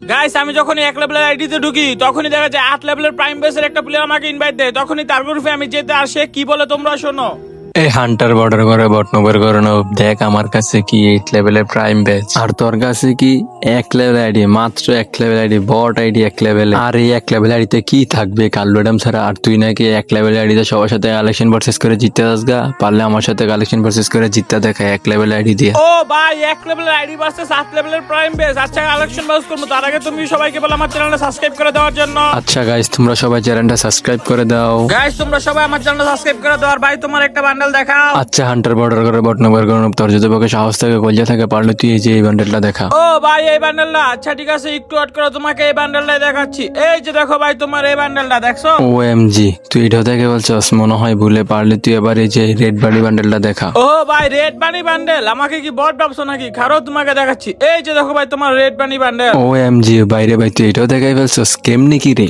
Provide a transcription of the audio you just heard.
Guys আমি যখনই 1 লেভেলের আইডিতে ঢুকি তখনই দেখা যায় 8 লেভেলের প্রাইম বেসের একটা প্লেয়ার আমাকে ইনভাইট দেয়, তখনই তার গ্রুপে আমি যেতে আর সে কি বলে তোমরা শোনো। এই হান্টার বর্ডার করে বটনগর করে নব, দেখ আমার কাছে কি 8 লেভেলের প্রাইম ব্যাচ, আর তোর কাছে কি 1 লেভেল আইডি, মাত্র 1 level ID, bot ID 1 level. আর এই 1 লেভেল আইডিতে কি থাকবে কালবেডাম ছাড়া? আর তুই নাকি 1 লেভেল আইডিতে সবার সাথে কালেকশন ভার্সেস করে জিততে আসগা, পারলে আমার সাথে কালেকশন ভার্সেস করে জিততে দেখা 1 লেভেল আইডি দিয়ে। ও ভাই 1 লেভেলের আইডি ভার্সেস 8 লেভেলের প্রাইম বেস, আচ্ছা কালেকশন বাস করব, তার আগে তুমি সবাইকে বলো আমার চ্যানেলটা সাবস্ক্রাইব করে দেওয়ার জন্য। আচ্ছা গাইস, তোমরা সবাই চ্যানেলটা সাবস্ক্রাইব করে দাও। গাইস তোমরা সবাই আমার চ্যানেলটা সাবস্ক্রাইব করে দাও, আর ভাই তোমার একটা বান্ডেল দেখাও। আচ্ছা হান্টার বর্ডার করে বটনগর করে নব, তোর যদি পক্ষে সাহস থাকে কলজা থাকে, পারলে তুই এই যে এই বান্ডেলটা দেখা। ও ভাই এই বান্ডেলটা, আচ্ছা ঠিক আছে একটু ওয়েট করো, তোমাকে এই বান্ডেলটাই দেখাচ্ছি। এই যে দেখো ভাই তোমার এই বান্ডেলটা দেখছো? OMG, তুই এটা দেখে বলছস? মনে হয় ভুলে, পারলে তুই এবার এই যে রেড বাড়ি বান্ডেলটা দেখা। ও ভাই রেড বানি বান্ডেল, আমাকে কি বট ভাবছো নাকি? খারো তোমাকে দেখাচ্ছি। এই যে দেখো ভাই তোমার রেড বানি বান্ডেল। OMG, বাইরে ভাই তুই এটাও দেখাই ফেলছস, কেমনি কি রে?